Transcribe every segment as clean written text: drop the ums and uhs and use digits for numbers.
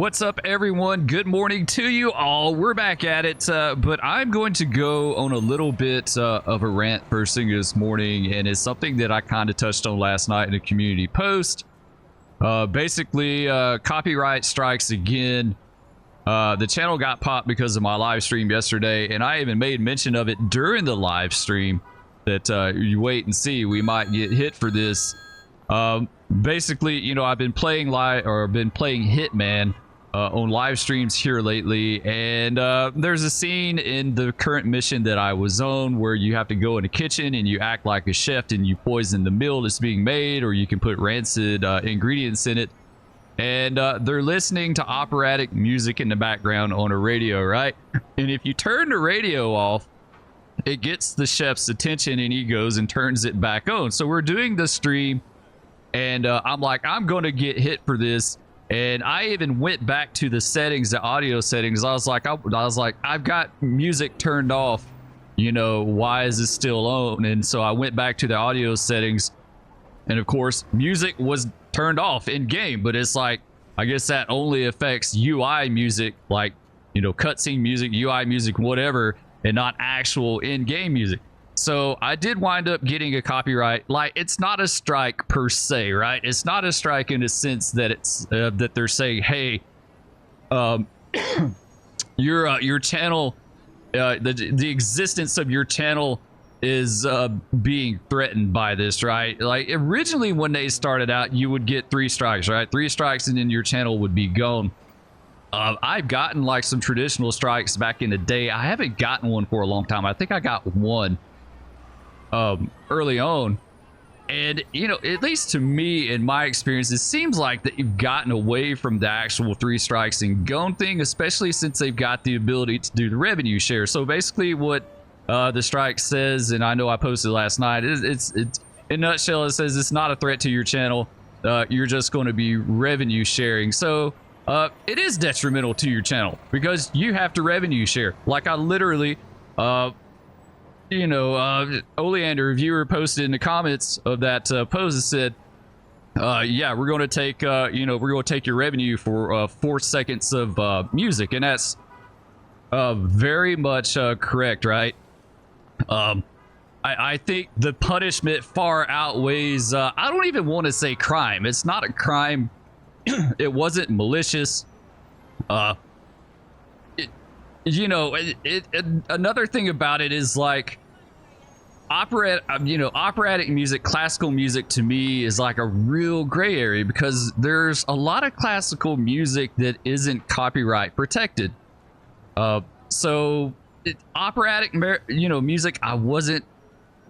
What's up, everyone? Good morning to you all. We're back at it, but I'm going to go on a little bit of a rant first thing this morning, and it's something that I kind of touched on last night in a community post. Basically, copyright strikes again. The channel got popped because of my live stream yesterday, and I even made mention of it during the live stream that you wait and see, we might get hit for this. Basically, you know, I've been playing Hitman on live streams here lately, and there's a scene in the current mission that I was on where you have to go in a kitchen and you act like a chef and you poison the meal that's being made, or you can put rancid ingredients in it, and they're listening to operatic music in the background on a radio, right? And if you turn the radio off, it gets the chef's attention and he goes and turns it back on. So we're doing the stream, and I'm like, I'm going to get hit for this. And I even went back to the settings, the audio settings. I was like, I've got music turned off. You know, why is this still on? And so I went back to the audio settings, and of course, music was turned off in game. But it's like, I guess that only affects UI music, like, you know, cutscene music, UI music, whatever, and not actual in-game music. So I did wind up getting a copyright. Like, it's not a strike per se, right? It's not a strike in the sense that it's that they're saying, hey, your channel, the existence of your channel is being threatened by this, right? Like, originally when they started out, you would get 3 strikes, right? 3 strikes and then your channel would be gone. I've gotten like some traditional strikes back in the day. I haven't gotten one for a long time. I think I got one early on, and you know, at least to me, in my experience, it seems like that you've gotten away from the actual 3 strikes and gone thing, especially since they've got the ability to do the revenue share. So basically what the strike says, and I know I posted last night, it's in a nutshell, it says it's not a threat to your channel, you're just going to be revenue sharing. So it is detrimental to your channel because you have to revenue share. Like, I literally you know, Oleander, a viewer, posted in the comments of that post that said, yeah, we're going to take, you know, we're going to take your revenue for 4 seconds of music. And that's very much correct, right? I think the punishment far outweighs, I don't even want to say crime. It's not a crime. It wasn't malicious. You know, another thing about it is, like, operatic music, classical music, to me is like a real gray area, because there's a lot of classical music that isn't copyright protected. So operatic, you know, music, I wasn't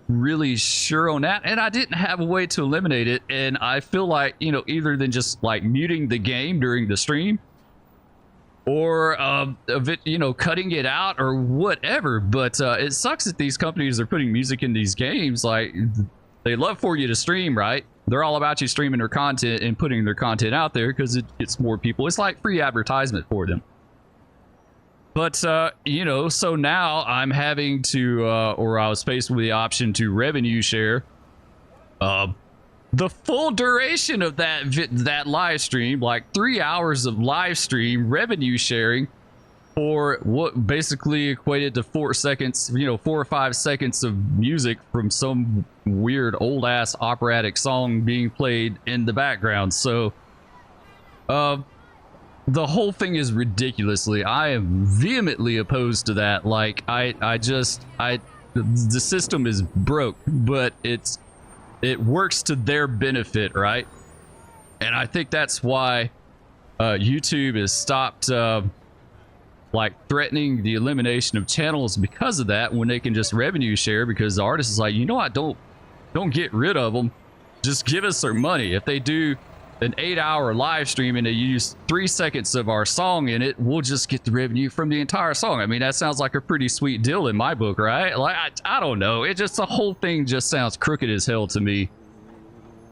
really sure on that, and I didn't have a way to eliminate it. And I feel like, you know, either than just like muting the game during the stream, or you know, cutting it out or whatever. But it sucks that these companies are putting music in these games. Like, they love for you to stream, right? They're all about you streaming their content and putting their content out there because it gets more people. It's like free advertisement for them. But you know, so now I'm having to or I was faced with the option to revenue share the full duration of that live stream, like 3 hours of live stream revenue sharing, for what basically equated to 4 seconds, you know, 4 or 5 seconds of music from some weird old ass operatic song being played in the background. So the whole thing is ridiculously, I am vehemently opposed to that. Like, the system is broke, but it works to their benefit, right? And I think that's why YouTube has stopped like threatening the elimination of channels because of that, when they can just revenue share, because the artist is like, you know what, don't get rid of them, just give us their money. If they do an 8-hour live stream and they use 3 seconds of our song in it, we'll just get the revenue from the entire song. I mean, that sounds like a pretty sweet deal in my book, right? Like, I don't know, it just, the whole thing just sounds crooked as hell to me,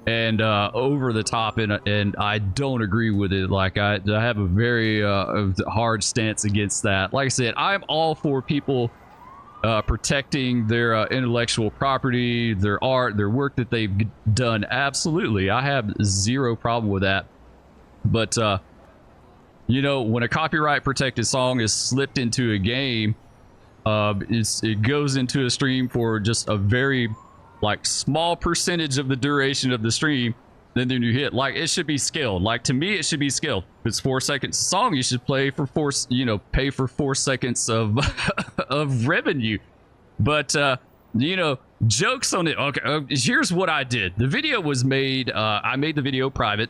and over the top, and I don't agree with it. Like, I have a very hard stance against that. Like I said, I'm all for people protecting their intellectual property, their art, their work that they've done. Absolutely, I have zero problem with that. But you know, when a copyright protected song is slipped into a game, it goes into a stream for just a very like small percentage of the duration of the stream. Then you hit, like, it should be scaled. Like, to me, it should be scaled. If it's 4 seconds a song, you should play for pay for 4 seconds of of revenue. But you know, jokes on it. Okay, here's what I did. The video was made. I made the video private.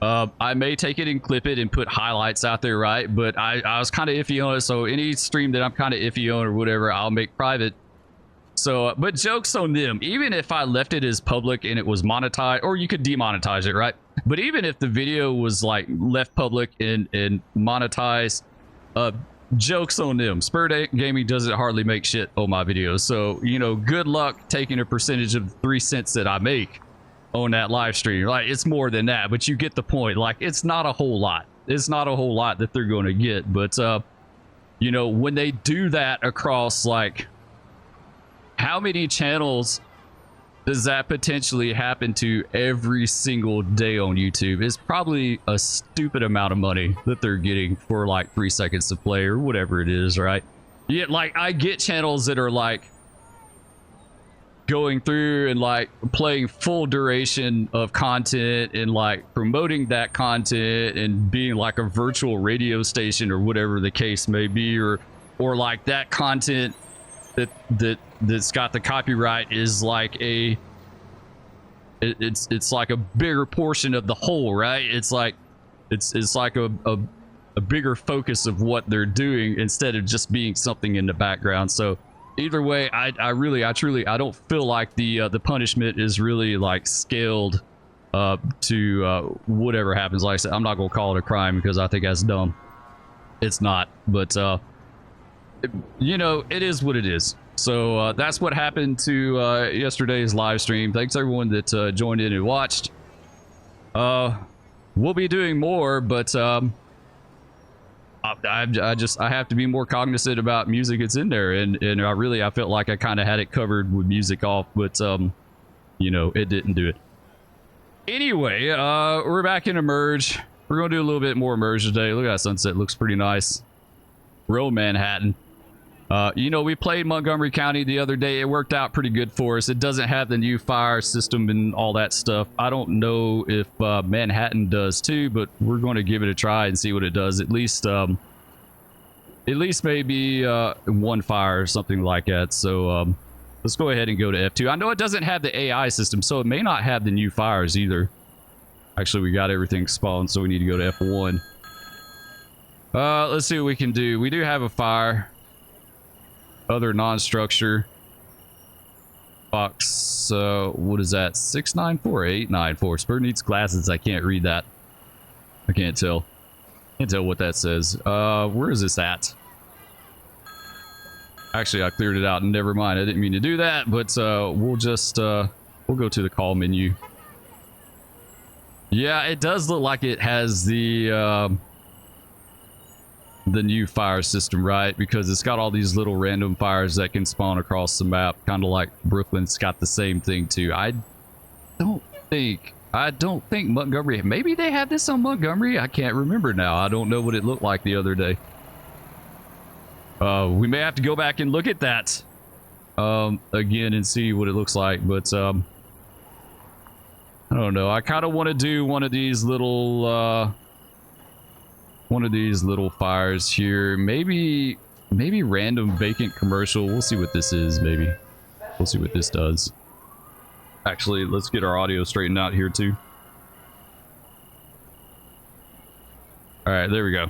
I may take it and clip it and put highlights out there, right? But I was kind of iffy on it. So any stream that I'm kind of iffy on or whatever, I'll make private. So, but jokes on them. Even if I left it as public and it was monetized, or you could demonetize it, right? But even if the video was like left public and monetized, jokes on them. Spur Gaming doesn't hardly make shit on my videos. So, you know, good luck taking a percentage of the 3 cents that I make on that live stream. Like, it's more than that, but you get the point. Like, it's not a whole lot. It's not a whole lot that they're going to get. But, you know, when they do that across, like, how many channels does that potentially happen to every single day on YouTube? It's probably a stupid amount of money that they're getting for like 3 seconds to play or whatever it is, right? Yeah, like, I get channels that are like going through and like playing full duration of content and like promoting that content and being like a virtual radio station or whatever the case may be, or like that content that's got the copyright is like it's like a bigger portion of the whole, right? It's like it's like a bigger focus of what they're doing instead of just being something in the background. So either way, I truly don't feel like the punishment is really like scaled to whatever happens. Like I said, I'm not gonna call it a crime because I think that's dumb. It's not, but you know, it is what it is. So that's what happened to yesterday's live stream. Thanks everyone that joined in and watched. We'll be doing more, but I have to be more cognizant about music that's in there, and I felt like I kind of had it covered with music off, but you know, it didn't do it. Anyway, we're back in Emerge. We're gonna do a little bit more Emerge today. Look at that sunset, looks pretty nice. Real Manhattan. You know, we played Montgomery County the other day. It worked out pretty good for us. It doesn't have the new fire system and all that stuff. I don't know if Manhattan does too, but we're going to give it a try and see what it does. At least maybe one fire or something like that. So let's go ahead and go to F2. I know it doesn't have the AI system, so it may not have the new fires either. Actually, we got everything spawned, so we need to go to F1. Let's see what we can do. We do have a fire. Other non-structure box. What is that? 694 or 894? Spur needs glasses. I can't read that. I can't tell. Can't tell what that says. Where is this at? Actually, I cleared it out. Never mind. I didn't mean to do that, but we'll just we'll go to the call menu. Yeah, it does look like it has the new fire system, right? Because it's got all these little random fires that can spawn across the map, kind of like Brooklyn's got the same thing too. I don't think Montgomery, maybe they have this on Montgomery. I can't remember now. I don't know what it looked like the other day. We may have to go back and look at that again and see what it looks like, but I don't know. I kind of want to do one of these little fires here. Maybe random vacant commercial. We'll see what this is. Maybe we'll see what this does. Actually, let's get our audio straightened out here too. All right, there we go.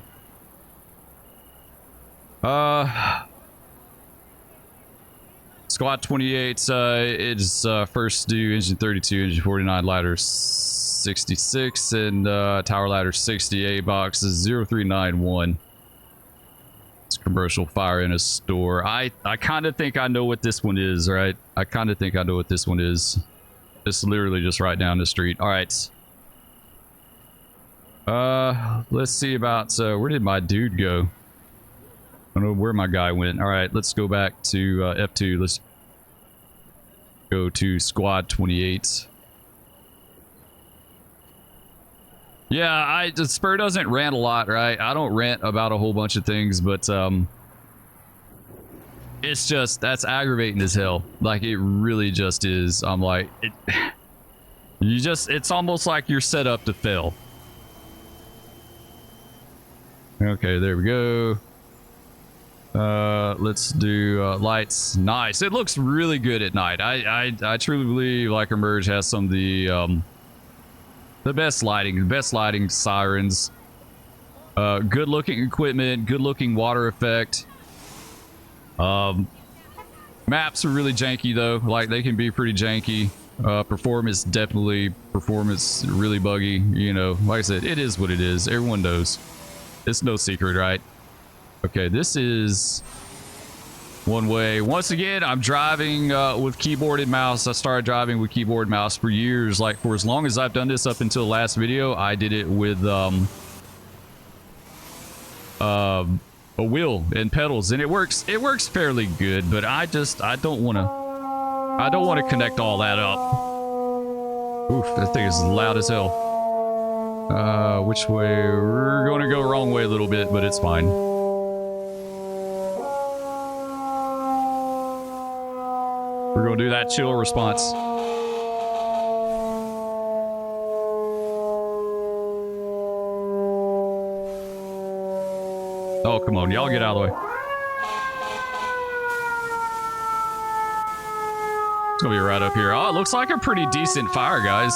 Squad 28, it's first due engine 32, engine 49, ladder 66, and tower ladder 68, boxes 0391. It's commercial fire in a store. I kind of think I know what this one is, right? I kind of think I know what this one is. It's literally just right down the street. All right. Let's see about, where did my dude go? I don't know where my guy went. All right, let's go back to F2. Let's go to squad 28. Yeah, Spur doesn't rant a lot, right? I don't rant about a whole bunch of things, but it's just, that's aggravating as hell. Like, it really just is. I'm like, it's almost like you're set up to fail. Okay, there we go. Let's do lights. Nice. It looks really good at night. I truly believe like Emerge has some of the best lighting, sirens, good looking equipment, good looking water effect. Maps are really janky though. Like, they can be pretty janky. Performance really buggy. You know, like I said, it is what it is. Everyone knows. It's no secret, right? Okay, this is one way. Once again, I'm driving with keyboard and mouse. I started driving with keyboard and mouse for years. Like, for as long as I've done this up until the last video, I did it with a wheel and pedals, and it works fairly good, but I don't want to connect all that up. Oof, that thing is loud as hell. Which way? We're going to go wrong way a little bit, but it's fine. We're going to do that chill response. Oh, come on. Y'all get out of the way. It's going to be right up here. Oh, it looks like a pretty decent fire, guys.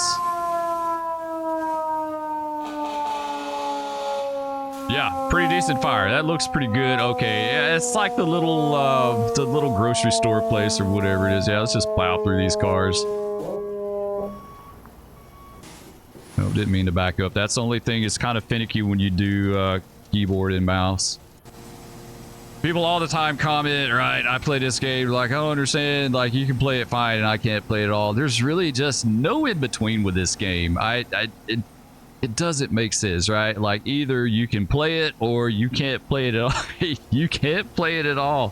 Yeah, pretty decent fire. That looks pretty good. Okay, yeah, it's like the little grocery store place or whatever it is. Yeah, let's just plow through these cars. No, didn't mean to back up. That's the only thing. It's kind of finicky when you do keyboard and mouse. People all the time comment, right? I play this game, like, I don't understand. Like, you can play it fine and I can't play it all. There's really just no in between with this game. It doesn't make sense, right? Like, either you can play it or you can't play it at all. You can't play it at all.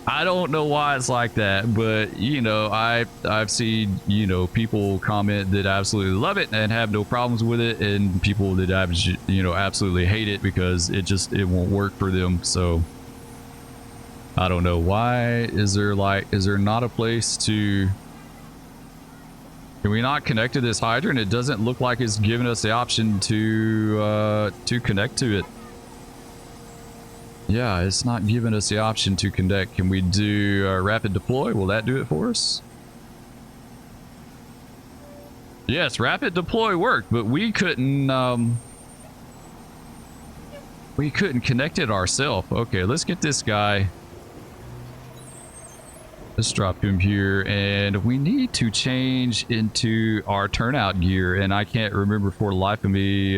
I don't know why it's like that, but you know, I've seen, you know, people comment that absolutely love it and have no problems with it, and people that absolutely hate it because it won't work for them. So I don't know why. Is there not a place to? Can we not connect to this hydrant? It doesn't look like it's giving us the option to connect to it. Yeah, it's not giving us the option to connect. Can we do rapid deploy? Will that do it for us? Yes, rapid deploy worked, but we couldn't connect it ourselves. Okay, let's get this guy. Let's drop him here, and we need to change into our turnout gear, and I can't remember for the life of me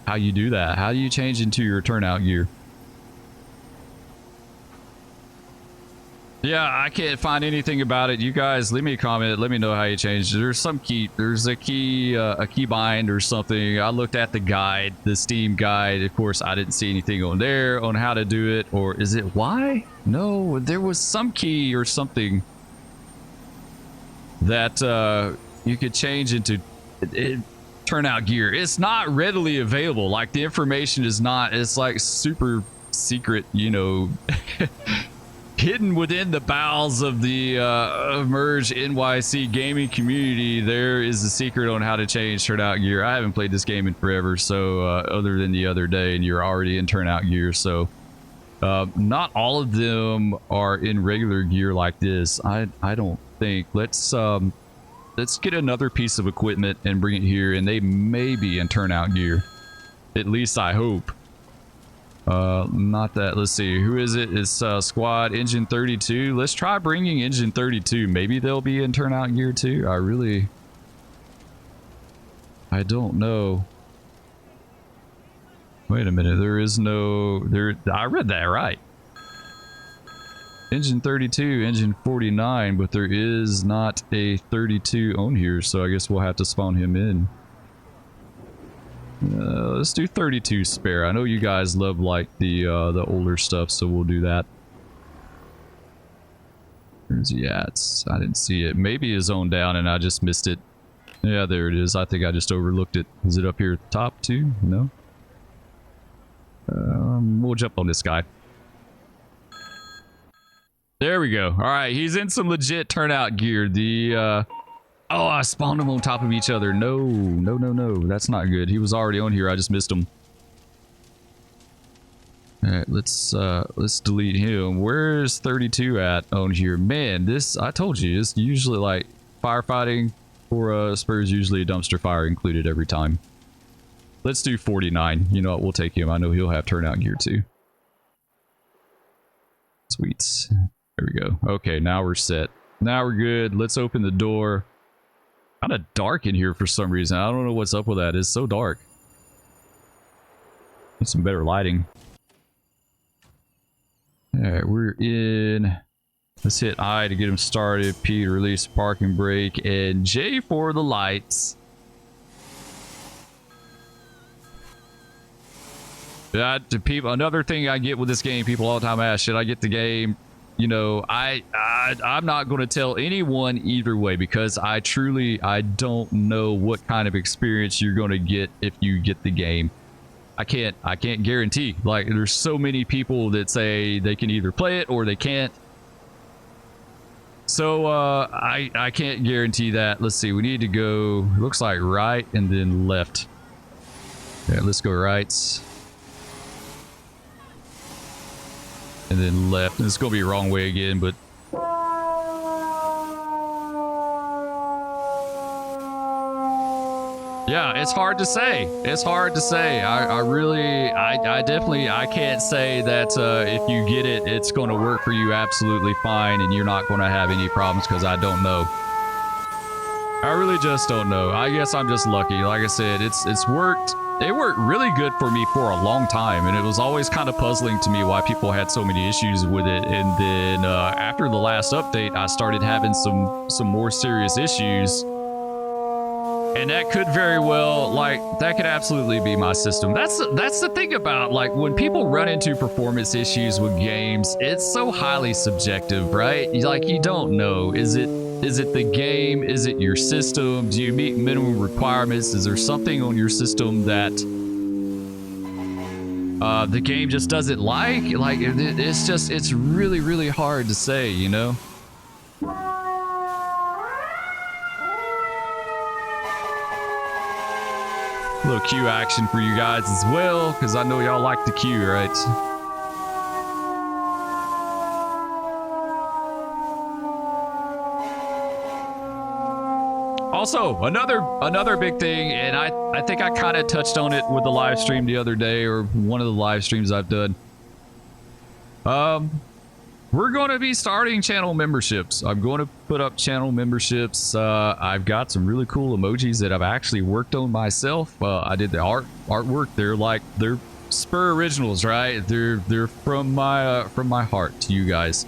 how you do that. How do you change into your turnout gear? Yeah, I can't find anything about it. You guys, leave me a comment. Let me know how you change. There's a key bind or something. I looked at the guide, the Steam guide. Of course, I didn't see anything on there on how to do it. Or is it Y? No, there was some key or something that you could change into turnout gear. It's not readily available. Like, the information is not. It's like super secret, you know. Hidden within the bowels of the Emerge NYC gaming community, there is a secret on how to change turnout gear. I haven't played this game in forever, so other than the other day, and you're already in turnout gear. So not all of them are in regular gear like this. I don't think. Let's get another piece of equipment and bring it here, and they may be in turnout gear. At least I hope. Not that. Let's see, who is it? It's squad engine 32. Let's try bringing engine 32. Maybe they'll be in turnout gear too. I don't know. Wait a minute, there is no I read that right. Engine 32, engine 49, but there is not a 32 on here, so I guess we'll have to spawn him in. Let's do 32 spare. I know you guys love like the older stuff, so we'll do that. Where's he at? I didn't see it. Maybe he's zoned down and I just missed it. Yeah, there it is. I think I just overlooked it. Is it up here at the top too? No? We'll jump on this guy. There we go. All right, he's in some legit turnout gear. The, oh, I spawned them on top of each other. No, no, no, no. That's not good. He was already on here. I just missed him. All right, let's delete him. Where's 32 at on here? Man, this, I told you, it's usually like firefighting for Spurs, usually a dumpster fire included every time. Let's do 49. You know what? We'll take him. I know he'll have turnout gear too. Sweet. There we go. Okay, now we're set. Now we're good. Let's open the door. Kind of dark in here for some reason. I don't know what's up with that. It's so dark. Need some better lighting. Alright, we're in. Let's hit I to get him started. P to release parking brake. And J for the lights. Yeah, to people, another thing I get with this game, people all the time ask, should I get the game? You know, I'm not going to tell anyone either way, because I don't know what kind of experience you're going to get if you get the game. I can't guarantee. Like, there's so many people that say they can either play it or they can't. So I can't guarantee that. Let's see, we need to go, looks like right and then left. Yeah, let's go right. And then left. It's gonna be the wrong way again, but yeah, it's hard to say. It's hard to say. I definitely, I can't say that if you get it, it's going to work for you absolutely fine and you're not going to have any problems, because I don't know. I really just don't know. I guess I'm just lucky. Like I said, it's worked. It worked really good for me for a long time, and it was always kind of puzzling to me why people had so many issues with it. And then after the last update, I started having some more serious issues. And that could very well, like, that could absolutely be my system. That's the thing about, like, when people run into performance issues with games, it's so highly subjective, right? Like, you don't know. Is it the game? Is it your system? Do you meet minimum requirements? Is there something on your system that the game just doesn't like? Like, it's really, really hard to say, you know? A little queue action for you guys as well, because I know y'all like the queue, right? Also, another big thing, and I think I kind of touched on it with the live stream the other day, or one of the live streams I've done. We're going to be starting channel memberships. I'm going to put up channel memberships. I've got some really cool emojis that I've actually worked on myself. I did the artwork. They're Spur originals, right? They're from my heart to you guys.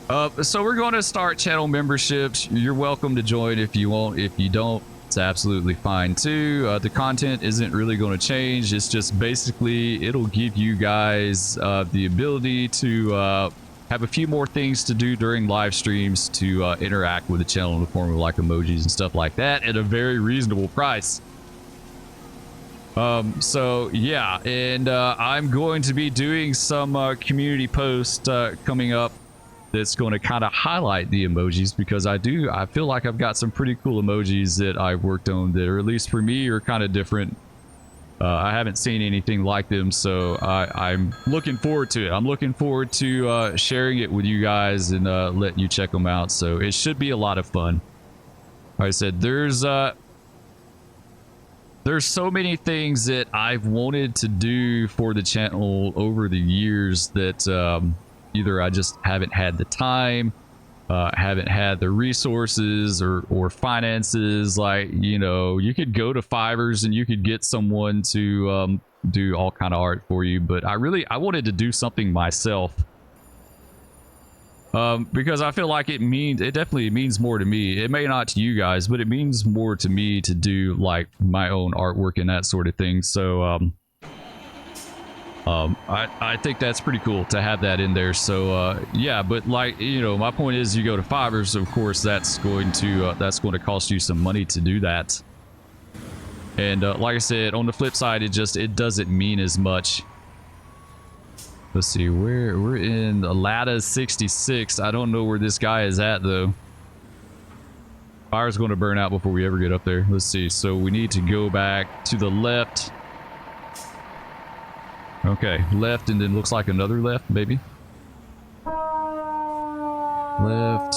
So we're going to start channel memberships. You're welcome to join if you want. If you don't, it's absolutely fine too. The content isn't really going to change. It's just basically it'll give you guys the ability to have a few more things to do during live streams to interact with the channel in the form of like emojis and stuff like that at a very reasonable price. So yeah, and I'm going to be doing some community posts coming up that's going to kind of highlight the emojis, because I feel like I've got some pretty cool emojis that I've worked on that, or at least for me, are kind of different. I haven't seen anything like them, so I'm looking forward to it. I'm looking forward to sharing it with you guys and letting you check them out. So it should be a lot of fun. Like I said, there's so many things that I've wanted to do for the channel over the years that either I just haven't had the time, haven't had the resources or finances. Like, you know, you could go to Fivers and you could get someone to do all kind of art for you, but I wanted to do something myself, because I feel like it definitely means more to me. It may not to you guys, but it means more to me to do like my own artwork and that sort of thing. So I think that's pretty cool to have that in there. So yeah, but like, you know, my point is, you go to fibers, of course that's going to cost you some money to do that. And like I said, on the flip side, it doesn't mean as much. Let's see, we're in Alada 66. I don't know where this guy is at though. Fire's going to burn out before we ever get up there. Let's see. So we need to go back to the left. Okay, left, and then looks like another left, maybe. Left.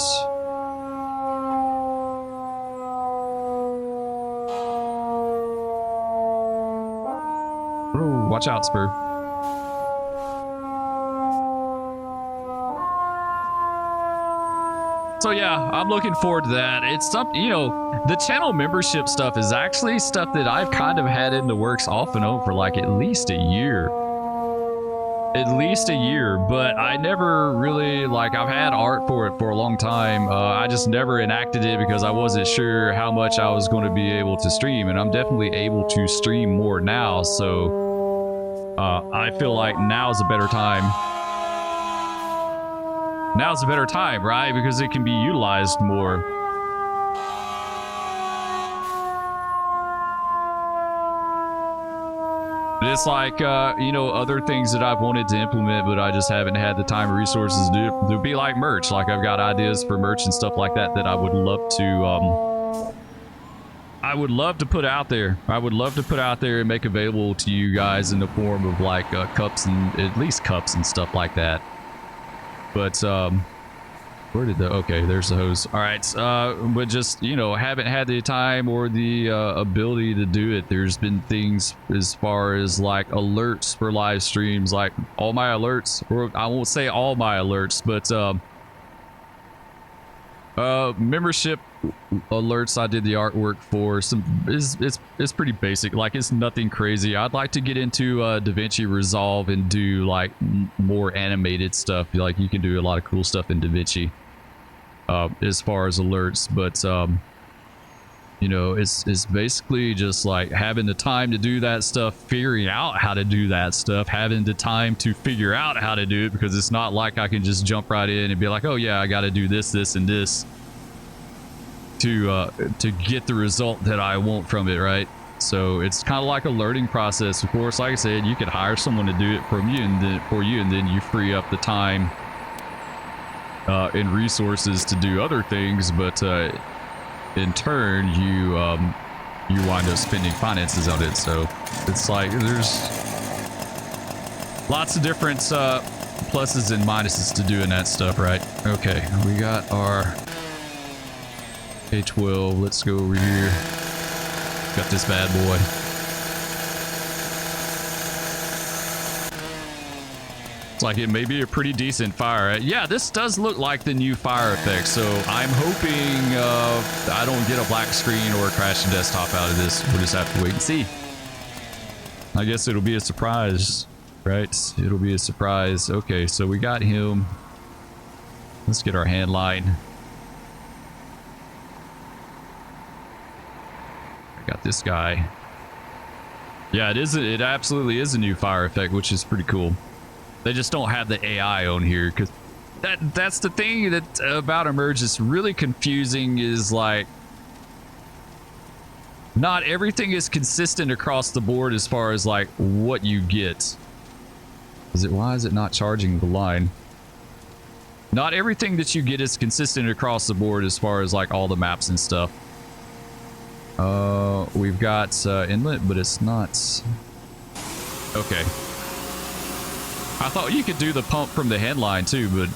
Oh, watch out, Spur. So yeah, I'm looking forward to that. It's something, you know, the channel membership stuff is actually stuff that I've kind of had in the works off and on for like at least a year. At least a year, but I never really, like, I've had art for it for a long time. I just never enacted it because I wasn't sure how much I was going to be able to stream, and I'm definitely able to stream more now, so I feel like now's a better time. Now's a better time, right? Because it can be utilized more. It's like, you know, other things that I've wanted to implement, but I just haven't had the time or resources to do it. There'd be like merch. Like, I've got ideas for merch and stuff like that that I would love to put out there. I would love to put out there and make available to you guys in the form of like cups, and at least cups and stuff like that. But where did the, okay, there's the hose. All right, but just, you know, haven't had the time or the ability to do it. There's been things as far as like alerts for live streams, like all my alerts, or I won't say all my alerts, but membership alerts I did the artwork for. It's pretty basic, like it's nothing crazy. I'd like to get into DaVinci Resolve and do like more animated stuff. Like, you can do a lot of cool stuff in DaVinci as far as alerts, but you know, it's basically just like having the time to do that stuff, figuring out how to do that stuff, having the time to figure out how to do it, because it's not like I can just jump right in and be like, oh yeah, I got to do this, this, and this to get the result that I want from it, right? So it's kind of like a learning process. Of course, like I said, you could hire someone to do it from you, and then and then you free up the time and resources to do other things, but in turn you wind up spending finances on it. So it's like there's lots of different pluses and minuses to doing that stuff, right? Okay, we got our A12. Let's go over here. Got this bad boy. It's like it may be a pretty decent fire. Yeah, this does look like the new fire effect, so I'm hoping I don't get a black screen or a crashing desktop out of this. We'll just have to wait and see. I guess it'll be a surprise, right? It'll be a surprise. Okay, so we got him. Let's get our hand line. I got this guy. Yeah, it absolutely is a new fire effect, which is pretty cool. They just don't have the AI on here, because that's the thing that about Emerge is really confusing, is like not everything is consistent across the board as far as like what you get. Why is it not charging the line? Not everything that you get is consistent across the board as far as like all the maps and stuff. We've got inlet, but it's not. Okay. I thought you could do the pump from the headline too, but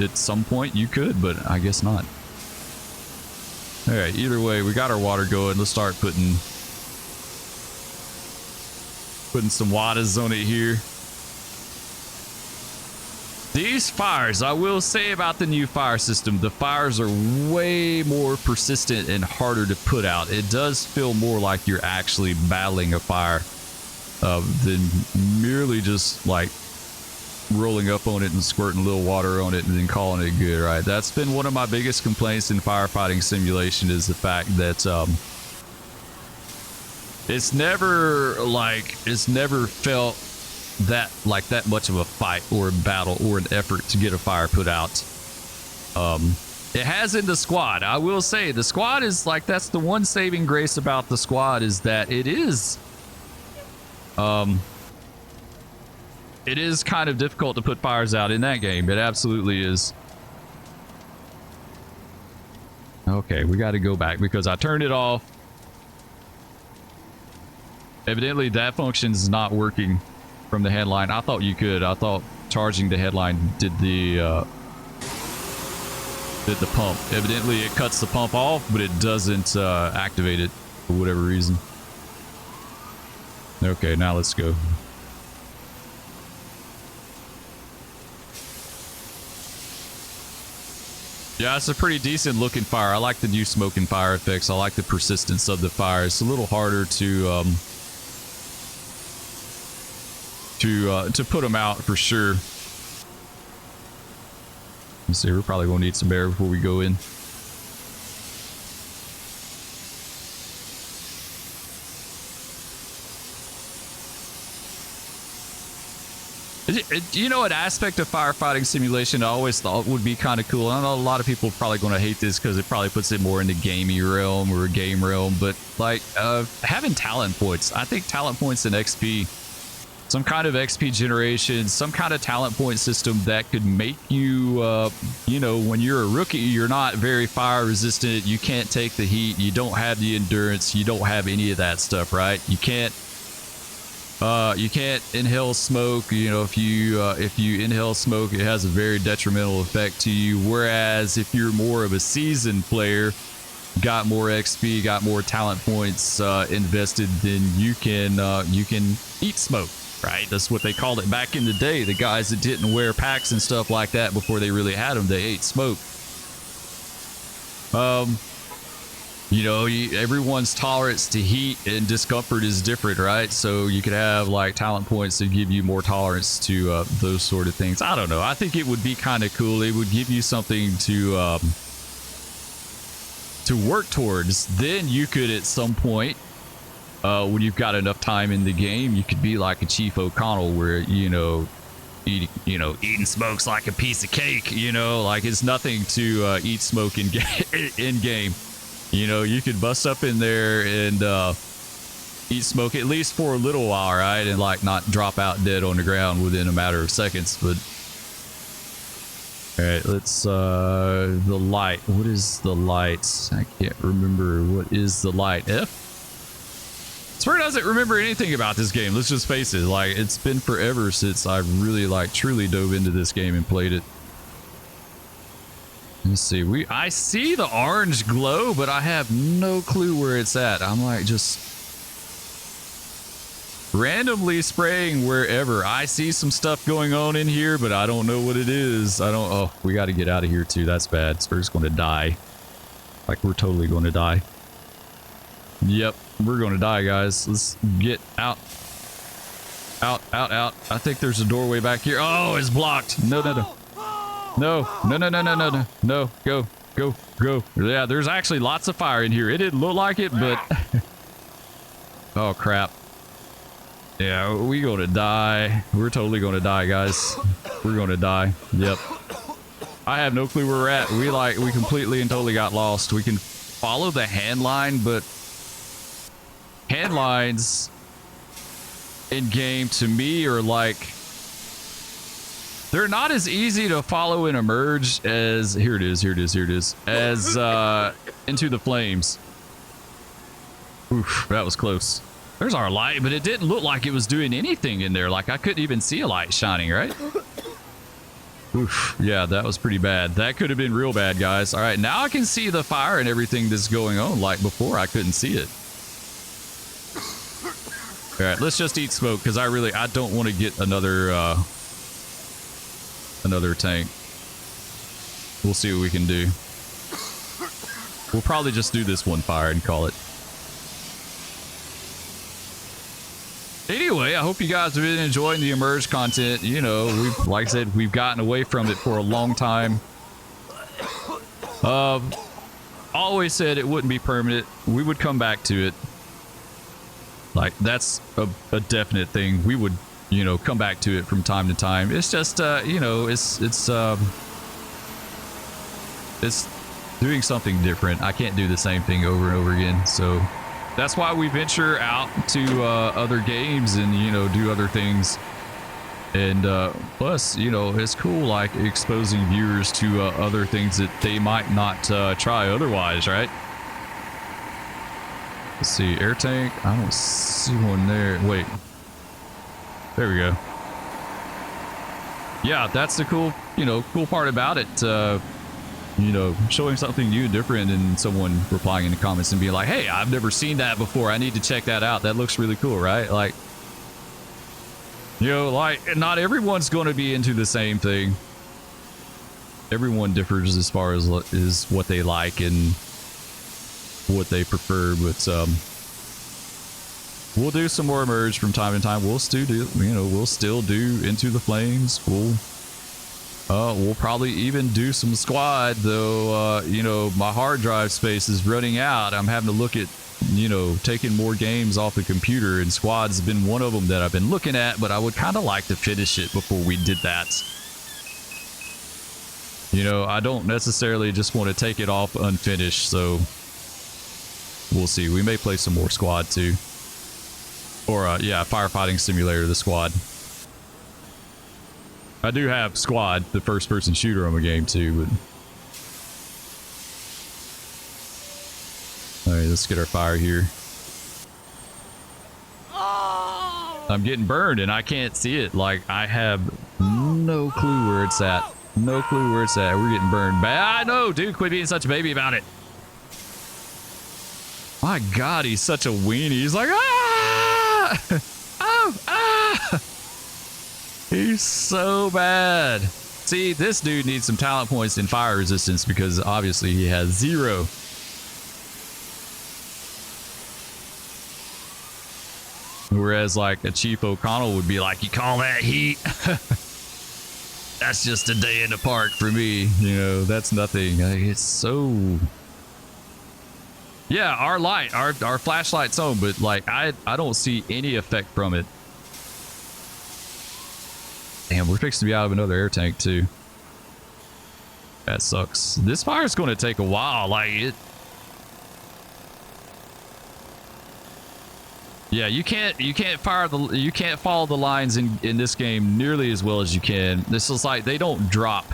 at some point you could, but I guess not. All right, either way, we got our water going. Let's start putting some waters on it here. These fires, I will say about the new fire system, the fires are way more persistent and harder to put out. It does feel more like you're actually battling a fire than merely just like rolling up on it and squirting a little water on it and then calling it good, right? That's been one of my biggest complaints in firefighting simulation, is the fact that it's never felt that much of a fight or a battle or an effort to get a fire put out. It has in the squad. I will say the squad is like, that's the one saving grace about the squad, is that it is kind of difficult to put fires out in that game. It absolutely is. Okay, we got to go back because I turned it off. Evidently that function is not working from the headline. I thought you could. I thought charging the headline did the pump. Evidently it cuts the pump off, but it doesn't activate it for whatever reason. Okay, now let's go. Yeah, it's a pretty decent looking fire. I like the new smoke and fire effects. I like the persistence of the fire. It's a little harder to put them out for sure. Let's see, we're probably gonna need some air before we go in. You know, an aspect of firefighting simulation I always thought would be kind of cool. I know a lot of people are probably going to hate this because it probably puts it more in the gamey realm or a game realm, but like having talent points. I think talent points and XP, some kind of XP generation, some kind of talent point system that could make you, you know, when you're a rookie, you're not very fire resistant. You can't take the heat. You don't have the endurance. You don't have any of that stuff, right? You can't inhale smoke. You know, if you inhale smoke, it has a very detrimental effect to you. Whereas if you're more of a seasoned player, got more XP, got more talent points invested, then you can eat smoke, right? That's what they called it back in the day. The guys that didn't wear packs and stuff like that before they really had them, they ate smoke. You know, everyone's tolerance to heat and discomfort is different, right? So you could have like talent points that give you more tolerance to those sort of things. I don't know. I think it would be kind of cool. It would give you something to work towards. Then you could, at some point, when you've got enough time in the game, you could be like a Chief O'Connell, where eating smoke's like a piece of cake. You know, like it's nothing to eat smoke in game. You know, you could bust up in there and eat smoke at least for a little while, right? And like not drop out dead on the ground within a matter of seconds. But all right, let's the light. What is the light? I can't remember. What is the light? F? Spur doesn't remember anything about this game. Let's just face it. Like, it's been forever since I really like truly dove into this game and played it. Let's see. I see the orange glow, but I have no clue where it's at. I'm like just randomly spraying wherever. I see some stuff going on in here, but I don't know what it is. Oh, we got to get out of here too. That's bad. Spur's going to die. Like, we're totally going to die. Yep, we're going to die, guys. Let's get out. Out. I think there's a doorway back here. Oh, it's blocked. No. No. Go. Yeah, there's actually lots of fire in here. It didn't look like it, but oh crap. Yeah, we gonna die. We're totally gonna die, guys. We're gonna die. Yep. I have no clue where we're at. We completely and totally got lost. We can follow the hand line, but hand lines in game to me are like, they're not as easy to follow in Emerge as here it is as Into the Flames. Oof, that was close. There's our light, but it didn't look like it was doing anything in there. Like, I couldn't even see a light shining, right? Oof, yeah, that was pretty bad. That could have been real bad, guys. All right, now I can see the fire and everything that's going on. Like before, I couldn't see it. All right, let's just eat smoke, because I don't want to get another tank. We'll see what we can do. We'll probably just do this one fire and call it. Anyway, I hope you guys have been enjoying the Emerge content. You know, like I said, we've gotten away from it for a long time. Always said it wouldn't be permanent. We would come back to it. Like, that's a definite thing. We would you know, come back to it from time to time. It's just, you know, it's doing something different. I can't do the same thing over and over again. So that's why we venture out to other games and, you know, do other things. And plus, you know, it's cool, like exposing viewers to other things that they might not try otherwise, right? Let's see, air tank. I don't see one there. Wait. There we go. Yeah, that's the cool, you know, cool part about it. You know, showing something new and different and someone replying in the comments and being like, hey, I've never seen that before. I need to check that out. That looks really cool, right? Like, you know, like, not everyone's going to be into the same thing. Everyone differs as far as is what they like and what they prefer, but we'll do some more Emerge from time to time. We'll still do, you know, we'll still do Into the Flames. We'll probably even do some squad, though. You know, my hard drive space is running out. I'm having to look at, you know, taking more games off the computer, and squad's been one of them that I've been looking at, but I would kind of like to finish it before we did that. You know, I don't necessarily just want to take it off unfinished, so we'll see. We may play some more squad too. Or, yeah, Firefighting Simulator, the squad. I do have squad, the first-person shooter on the game too, but... Alright, let's get our fire here. I'm getting burned and I can't see it. Like, I have no clue where it's at. No clue where it's at. We're getting burned bad. No, dude, quit being such a baby about it. My God, he's such a weenie. He's like, ah! Oh, ah! He's so bad. See, this dude needs some talent points in fire resistance because obviously he has 0. Whereas like a Chief O'Connell would be like, you call that heat? That's just a day in the park for me. You know, that's nothing. Like, it's so... Yeah, our light, our flashlight's on, but like I don't see any effect from it. Damn, we're fixing to be out of another air tank too. That sucks. This fire's going to take a while. Like it. Yeah, you can't follow the lines in this game nearly as well as you can. This is like they don't drop.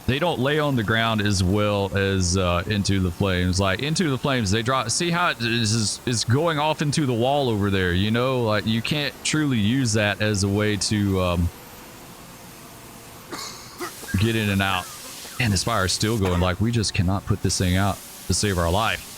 They don't lay on the ground as well as Into the Flames. Like Into the Flames, they drop. See how it is going off into the wall over there. You know, like you can't truly use that as a way to get in and out. And this fire is still going. Like we just cannot put this thing out to save our life.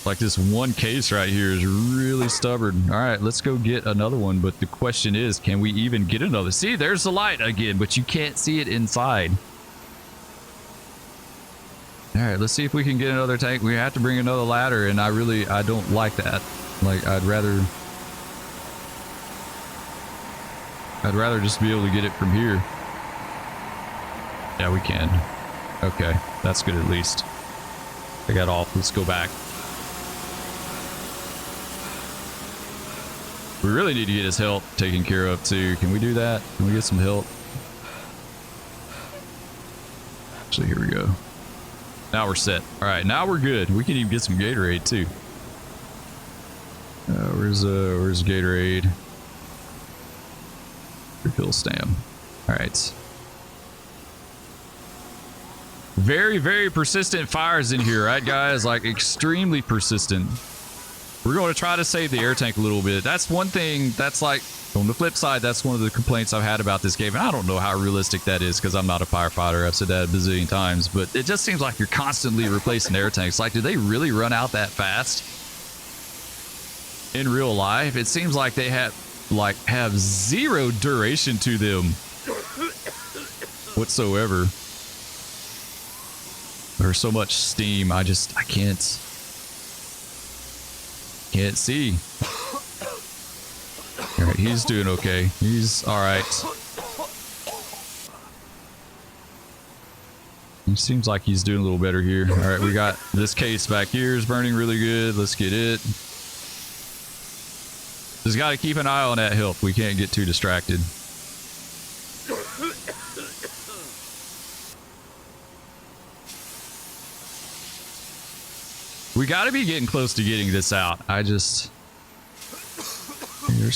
Like this one case right here is really stubborn. All right, let's go get another one. But the question is, can we even get another? See, there's the light again, but you can't see it inside. All right, let's see if we can get another tank. We have to bring another ladder, and I don't like that. Like, I'd rather just be able to get it from here. Yeah, we can. Okay, that's good at least. I got off. Let's go back. We really need to get his health taken care of too. Can we do that? Can we get some help? Actually, here we go. Now we're set. All right, now we're good. We can even get some Gatorade too. Where's Gatorade? Refill stam. All right. Very, very persistent fires in here, right, guys? Like extremely persistent. We're going to try to save the air tank a little bit. That's one thing that's like, on the flip side, that's one of the complaints I've had about this game. And I don't know how realistic that is because I'm not a firefighter. I've said that a bazillion times, but it just seems like you're constantly replacing air tanks. Like, do they really run out that fast? In real life, it seems like they have 0 duration to them whatsoever. There's so much steam. I can't see. All right, he's doing okay. He's all right. Seems like he's doing a little better here. All right, we got this case back here is burning really good. Let's get it. Just got to keep an eye on that health. We can't get too distracted. We got to be getting close to getting this out. There's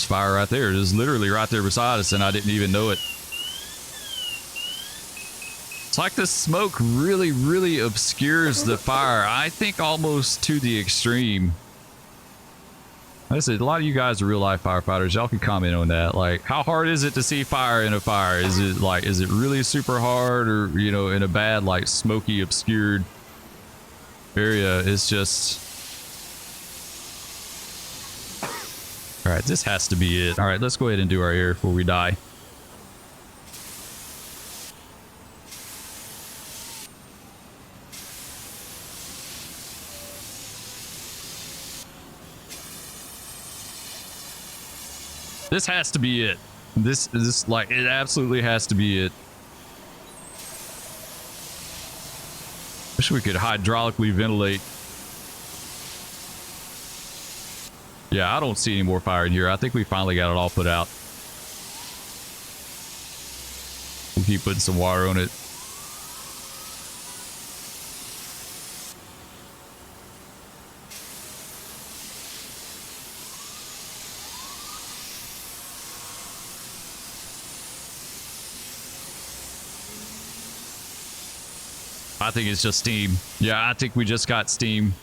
fire right there. It is literally right there beside us, and I didn't even know it. It's like the smoke really, really obscures the fire. I think almost to the extreme. Like I said, a lot of you guys are real life firefighters. Y'all can comment on that. Like, how hard is it to see fire in a fire? Is it really super hard, or, you know, in a bad, like, smoky, obscured area? It's just... All right, this has to be it. All right, let's go ahead and do our air before we die. This has to be it. This like, it absolutely has to be it. Wish we could hydraulically ventilate. Yeah, I don't see any more fire in here. I think we finally got it all put out. We'll keep putting some water on it. I think it's just steam. Yeah, I think we just got steam.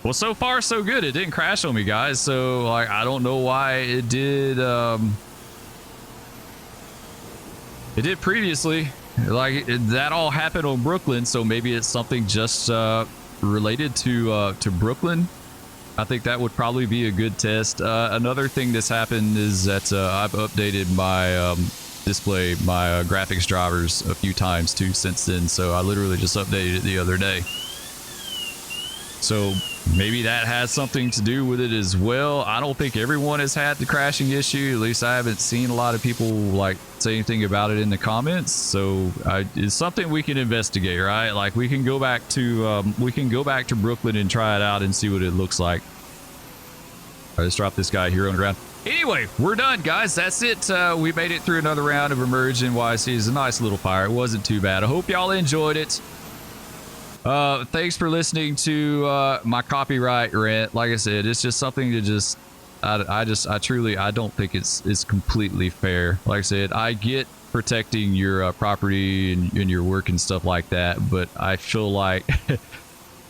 Well, so far so good. It didn't crash on me, guys. So, like, I don't know why it did. It did previously. Like, that all happened on Brooklyn, so maybe it's something just related to Brooklyn. I think that would probably be a good test. Another thing that's happened is that I've updated my display, my graphics drivers a few times too since then. So I literally just updated it the other day. So maybe that has something to do with it as well. I don't think everyone has had the crashing issue. At least I haven't seen a lot of people like say anything about it in the comments. So it's something we can investigate, right? Like, we can go back to Brooklyn and try it out and see what it looks like. All right, let's drop this guy here on the ground. Anyway, we're done, guys. That's it. We made it through another round of Emerge NYC. It's a nice little fire. It wasn't too bad. I hope y'all enjoyed it. Thanks for listening to my copyright rant. Like I said, it's just something to just... I don't think it's completely fair. Like I said, I get protecting your property and your work and stuff like that, but I feel like,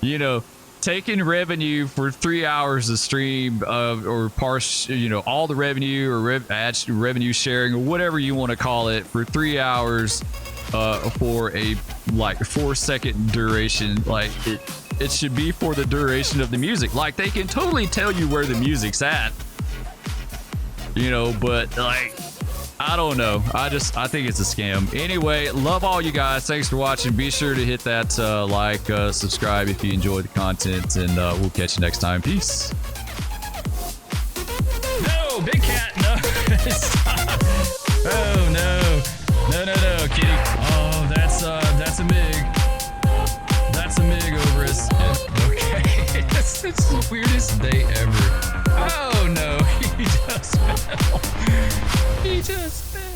you know, taking revenue for 3 hours of stream or partial, you know, all the revenue or revenue sharing or whatever you want to call it for 3 hours for a like 4-second duration. Like, it should be for the duration of the music. Like, they can totally tell you where the music's at, you know, but like, I don't know. I think it's a scam. Anyway, love all you guys. Thanks for watching. Be sure to hit that like, subscribe if you enjoy the content, and we'll catch you next time. Peace. No, big cat. No. Oh no. No, kitty. Oh, that's a MIG. That's a MIG over us. Yeah, okay. It's the weirdest day ever. Oh no, he just fell. He just fell.